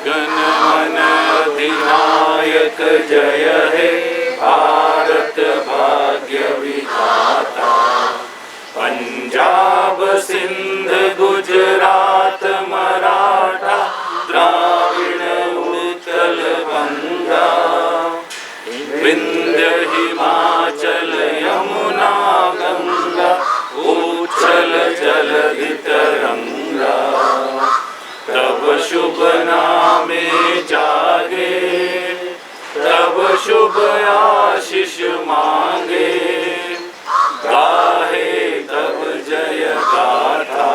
गणमन अधिनायक जय हे भारत भाग्य विधाता। पंजाब सिंध गुजरात मराठा द्राविड़ उत्कल बंगा। विंध्य हिमाचल यमुना गंगा उच्छल जलधि तरंगा। तब शुभ नामे जागे तब शुभ आशीष मांगे। गाहे तब जय गाथा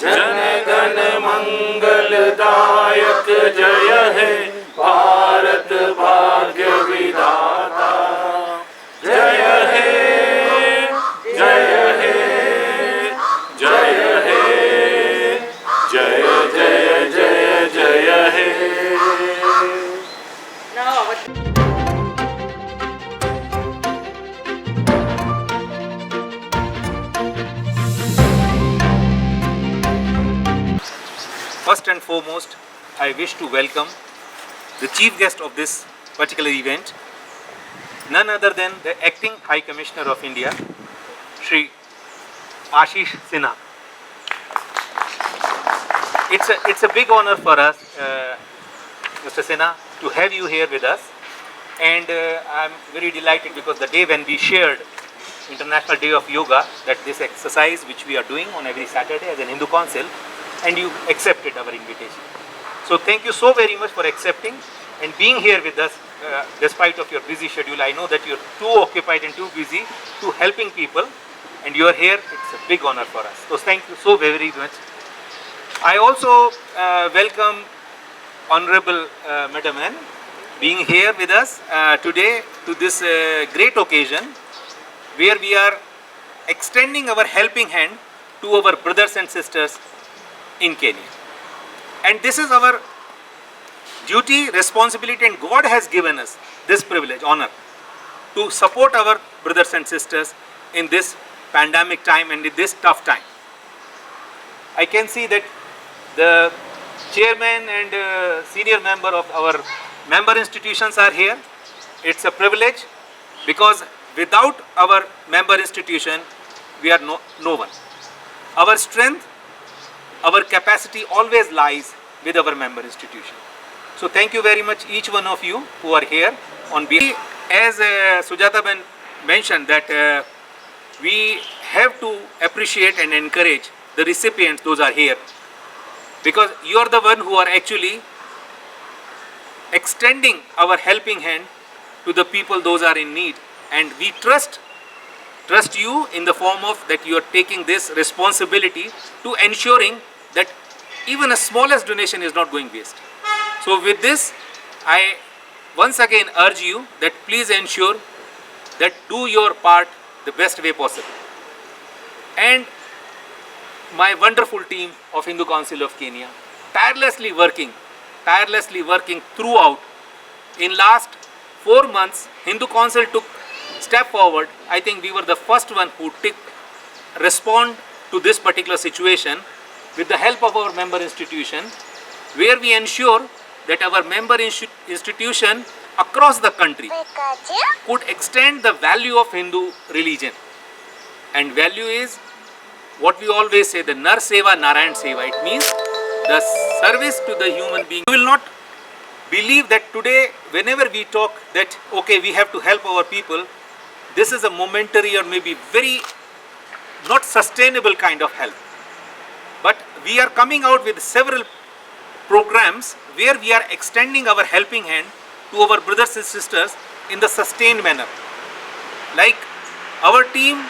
जन गण मंगलदायक जय हे भारत भाग्य विधाता। जय हे जय हे जय हे जय जय जय जय हे। First and foremost, I wish to welcome the chief guest of this particular event, none other than the Acting High Commissioner of India, Shri Ashish Sinha. It's a big honor for us, Mr. Sinha, to have you here with us, and I'm very delighted because the day when we shared International Day of Yoga, that this exercise which we are doing on every Saturday as an Hindu Council, and you accepted our invitation. So thank you so very much for accepting and being here with us despite of your busy schedule. I know that you're too occupied and too busy to helping people, and you are here. It's a big honor for us. So thank you so very much. I also welcome Honorable Madam N being here with us today to this great occasion where we are extending our helping hand to our brothers and sisters in Kenya. And this is our duty, responsibility, and God has given us this privilege, honor, to support our brothers and sisters in this pandemic time and in this tough time. I can see that the chairman and senior member of our member institutions are here. It's a privilege because without our member institution, we are no one. Our strength, our capacity always lies with our member institution. So thank you very much, each one of you who are here on behalf. As Sujata Ben mentioned, that we have to appreciate and encourage the recipients, those are here, because you are the one who are actually extending our helping hand to the people, those are in need, and we trust you in the form of that you are taking this responsibility to ensuring that even a smallest donation is not going waste. So with this, I once again urge you that please ensure that do your part the best way possible. And my wonderful team of Hindu Council of Kenya, tirelessly working throughout. In last 4 months, Hindu Council took step forward. I think we were the first one who respond to this particular situation with the help of our member institution, where we ensure that our member institution across the country could extend the value of Hindu religion. And value is what we always say, the Nar Seva, Narayan Seva. It means the service to the human being. You will not believe that today, whenever we talk that, okay, we have to help our people, this is a momentary or maybe very not sustainable kind of help. But we are coming out with several programs where we are extending our helping hand to our brothers and sisters in the sustained manner. Like our team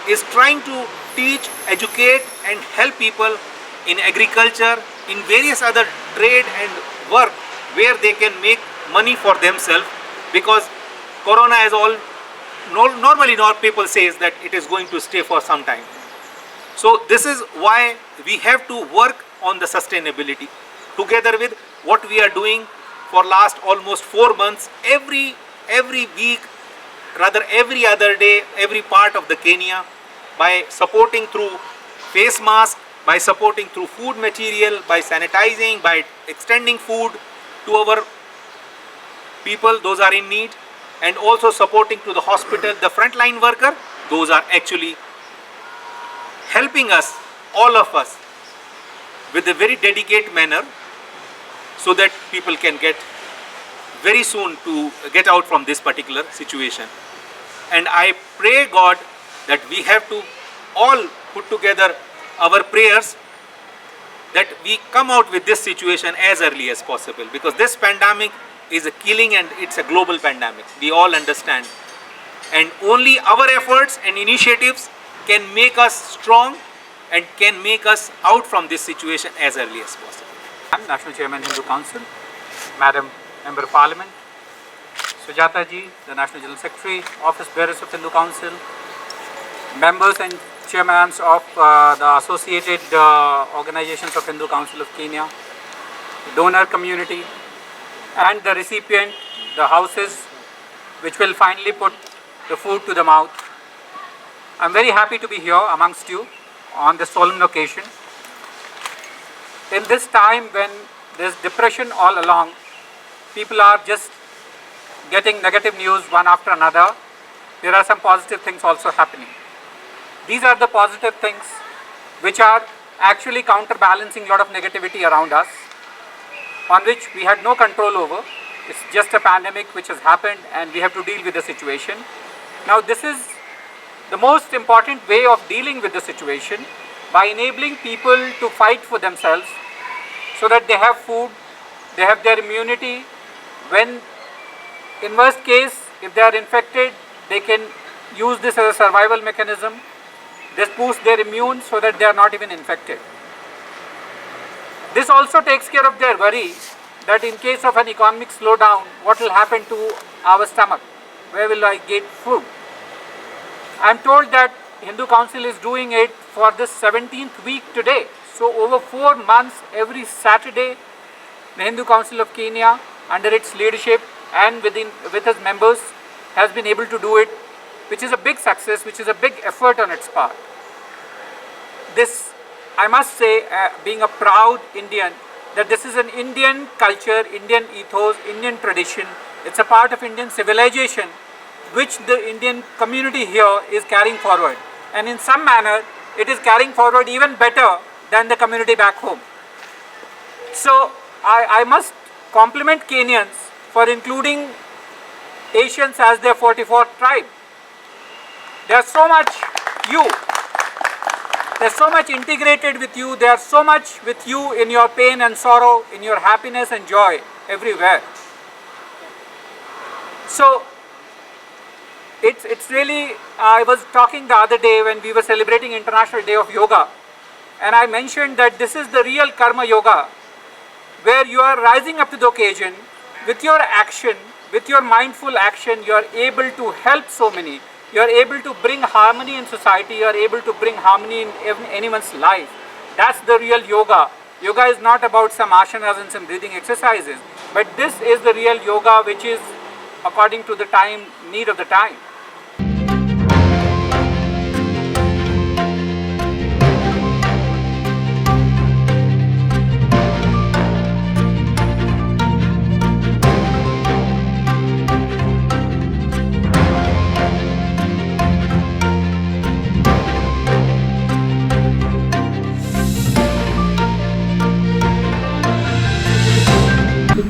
is trying to teach, educate and help people in agriculture, in various other trade and work where they can make money for themselves, because Corona is all, normally people says that it is going to stay for some time. So this is why we have to work on the sustainability. Together with what we are doing for last almost 4 months, every week, rather every other day, every part of the Kenya, by supporting through face mask, by supporting through food material, by sanitizing, by extending food to our people, those are in need, and also supporting to the hospital, the frontline worker, those are actually helping us, all of us, with a very dedicated manner, so that people can get very soon to get out from this particular situation. And I pray God that we have to all put together our prayers that we come out with this situation as early as possible, because this pandemic is a killing and it's a global pandemic. We all understand. And only our efforts and initiatives can make us strong and can make us out from this situation as early as possible. I'm National Chairman Hindu Council, Madam Member of Parliament, Sujata ji, the National General Secretary, Office Bearers of Hindu Council, members and chairmans of the associated organizations of Hindu Council of Kenya, the donor community, and the recipient, the houses which will finally put the food to the mouth. I'm very happy to be here amongst you on this solemn occasion. In this time when there's depression all along, people are just getting negative news one after another, there are some positive things also happening. These are the positive things which are actually counterbalancing a lot of negativity around us, on which we had no control over. It's just a pandemic which has happened and we have to deal with the situation. Now this is the most important way of dealing with the situation, by enabling people to fight for themselves so that they have food, they have their immunity. When in worst case, if they are infected, they can use this as a survival mechanism. This boosts their immune so that they are not even infected. This also takes care of their worry that in case of an economic slowdown, what will happen to our stomach? Where will I get food? I am told that Hindu Council is doing it for this 17th week today. So over 4 months, every Saturday, the Hindu Council of Kenya, under its leadership and with its members, has been able to do it, which is a big success, which is a big effort on its part. This, I must say, being a proud Indian, that this is an Indian culture, Indian ethos, Indian tradition. It's a part of Indian civilization, which the Indian community here is carrying forward. And in some manner, it is carrying forward even better than the community back home. So, I must compliment Kenyans for including Asians as their 44th tribe. They are so much you. They are so much integrated with you. They are so much with you in your pain and sorrow, in your happiness and joy, everywhere. So, it's really, I was talking the other day when we were celebrating International Day of Yoga, and I mentioned that this is the real Karma Yoga, where you are rising up to the occasion with your action, with your mindful action. You are able to help so many. You are able to bring harmony in society. You are able to bring harmony in anyone's life. That's the real yoga. Yoga is not about some asanas and some breathing exercises, but this is the real yoga, which is according to the time, need of the time.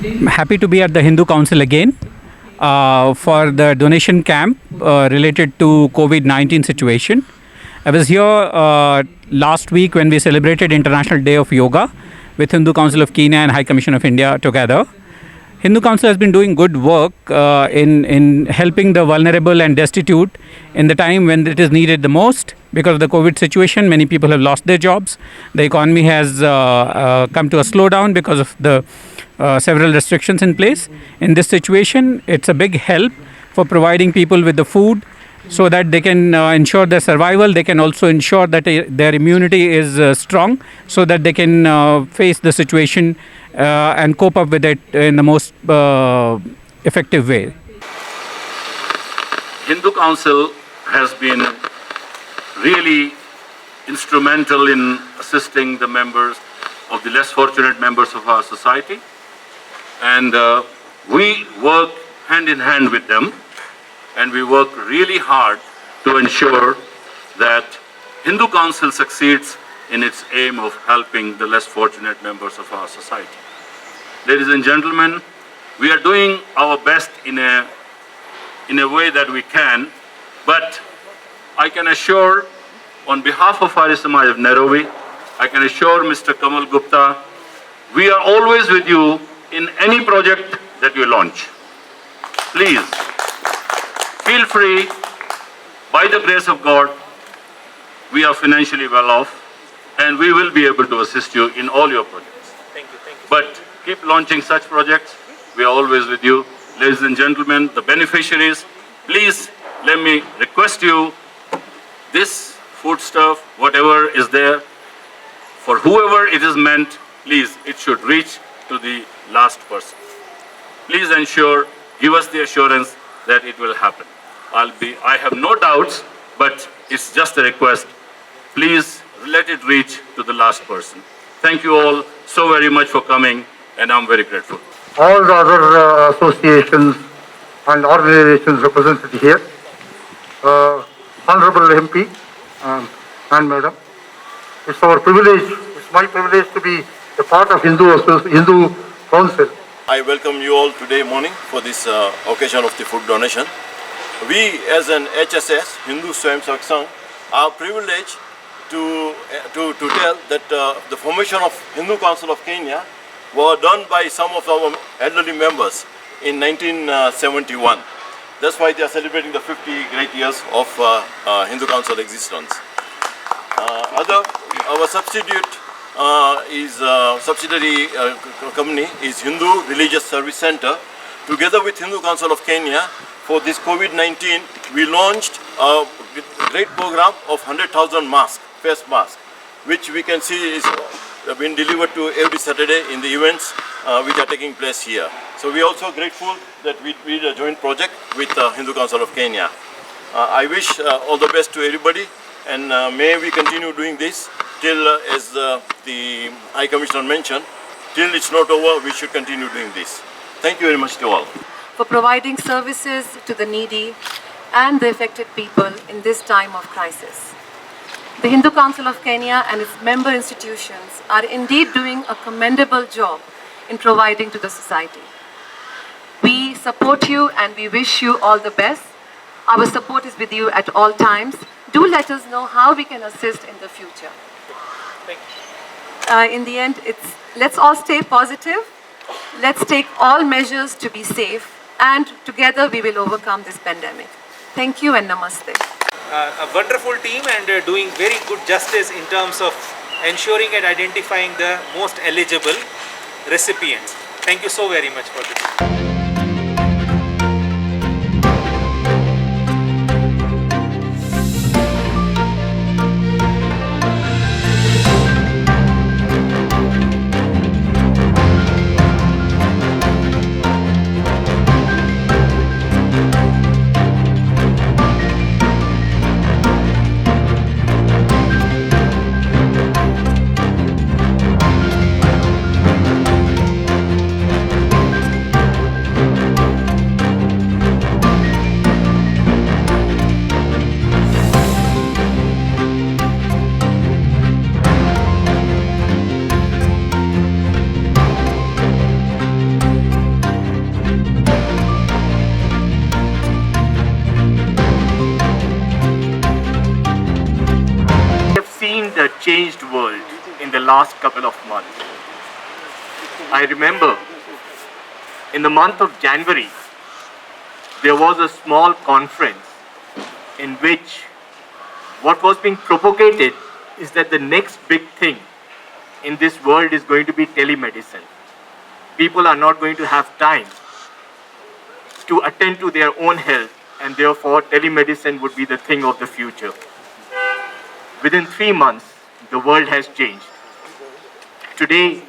I'm happy to be at the Hindu Council again for the donation camp related to COVID-19 situation. I was here last week when we celebrated International Day of Yoga with Hindu Council of Kenya and High Commission of India together. Hindu Council has been doing good work in helping the vulnerable and destitute in the time when it is needed the most. Because of the COVID situation, many people have lost their jobs. The economy has come to a slowdown because of the several restrictions in place. In this situation, it's a big help for providing people with the food so that they can ensure their survival. They can also ensure that their immunity is strong, so that they can face the situation and cope up with it in the most effective way. Hindu Council has been really instrumental in assisting the members of the less fortunate members of our society, and we work hand in hand with them, and we work really hard to ensure that Hindu Council succeeds in its aim of helping the less fortunate members of our society. Ladies and gentlemen, we are doing our best in a way that we can, but I can assure, on behalf of Arya Samaj of Nairobi, I can assure Mr. Kamal Gupta, we are always with you in any project that you launch. Please, feel free. By the grace of God, we are financially well off, and we will be able to assist you in all your projects. Thank you. Thank you. But keep launching such projects. We are always with you. Ladies and gentlemen, the beneficiaries, please let me request you, this foodstuff, whatever is there, for whoever it is meant, please, it should reach to the last person. Please ensure, give us the assurance that it will happen. I have no doubts, but it's just a request. Please let it reach to the last person. Thank you all so very much for coming, and I'm very grateful. All the other associations and organizations represented here, Honorable MP and Madam, it's our privilege, it's my privilege to be a part of Hindu Council. I welcome you all today morning for this occasion of the food donation. We as an HSS, Hindu Swayam Sevak Sangh, are privileged to tell that the formation of Hindu Council of Kenya were done by some of our elderly members in 1971. That's why they are celebrating the 50 great years of Hindu Council existence. Our subsidiary company is Hindu Religious Service Center. Together with Hindu Council of Kenya, for this COVID-19, we launched a great program of 100,000 face masks, which we can see is been delivered to every Saturday in the events which are taking place here. So we are also grateful that we did a joint project with Hindu Council of Kenya. I wish all the best to everybody, and may we continue doing this till, as the High Commissioner mentioned, till it's not over, we should continue doing this. Thank you very much to all. For providing services to the needy and the affected people in this time of crisis. The Hindu Council of Kenya and its member institutions are indeed doing a commendable job in providing to the society. We support you and we wish you all the best. Our support is with you at all times. Do let us know how we can assist in the future. Thank you. In the end, let's all stay positive. Let's take all measures to be safe, and together we will overcome this pandemic. Thank you and namaste. A wonderful team and doing very good justice in terms of ensuring and identifying the most eligible recipients. Thank you so very much for this. The changed world in the last couple of months. I remember in the month of January, there was a small conference in which what was being propagated is that the next big thing in this world is going to be telemedicine. People are not going to have time to attend to their own health and therefore telemedicine would be the thing of the future. Within 3 months, the world has changed. Today,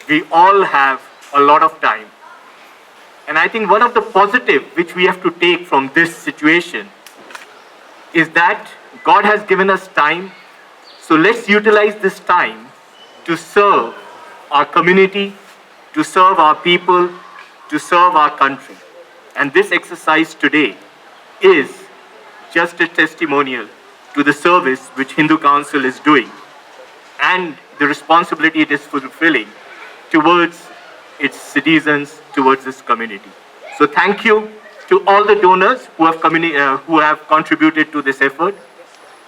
we all have a lot of time. And I think one of the positives which we have to take from this situation is that God has given us time. So let's utilize this time to serve our community, to serve our people, to serve our country. And this exercise today is just a testimonial to the service which Hindu Council is doing and the responsibility it is fulfilling towards its citizens, towards this community. So thank you to all the donors who have contributed to this effort.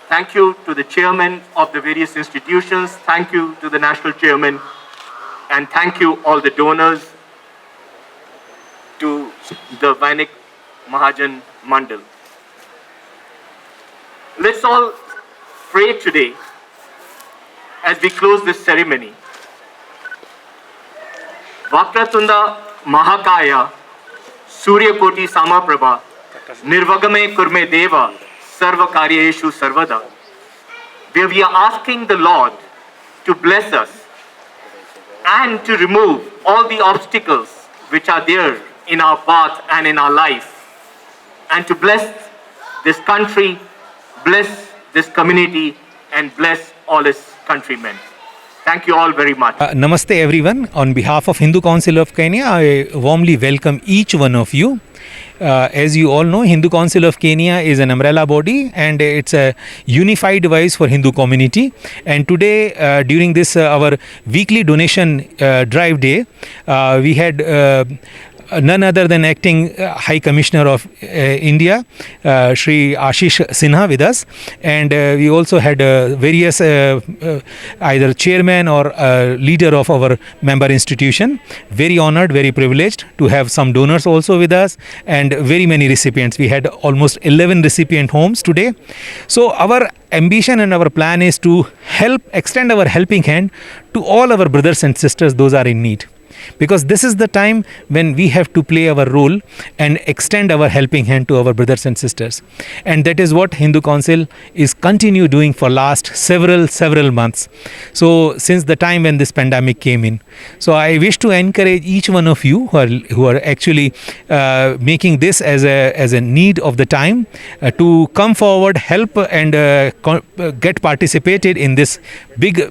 Thank you to the chairman of the various institutions. Thank you to the national chairman. And thank you all the donors, to the Vainik Mahajan Mandal. Let's all pray today as we close this ceremony. Vakratunda Mahakaya Suryakoti Samaprabha Nirvagame Kurme Deva Sarva Karyeshu Sarvada, where we are asking the Lord to bless us and to remove all the obstacles which are there in our path and in our life, and to bless this country, bless this community, and bless all its countrymen. Thank you all very much. Namaste everyone. On behalf of Hindu Council of Kenya, I warmly welcome each one of you. As you all know, Hindu Council of Kenya is an umbrella body and it's a unified voice for Hindu community. And today, during this our weekly donation drive day, we had none other than acting High Commissioner of India, Shri Ashish Sinha with us, and we also had various either chairman or leader of our member institution. Very honored, very privileged to have some donors also with us and very many recipients. We had almost 11 recipient homes today. So our ambition and our plan is to extend our helping hand to all our brothers and sisters, those are in need. Because this is the time when we have to play our role and extend our helping hand to our brothers and sisters. And that is what Hindu Council is continue doing for last several months. So since the time when this pandemic came in. So I wish to encourage each one of you who are actually making this as a need of the time to come forward, help and get participated in this big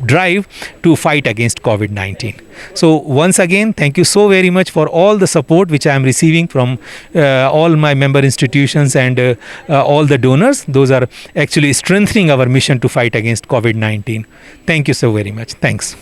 drive to fight against COVID-19. So once again, thank you so very much for all the support which I am receiving from all my member institutions and all the donors. Those are actually strengthening our mission to fight against COVID-19. Thank you so very much. Thanks.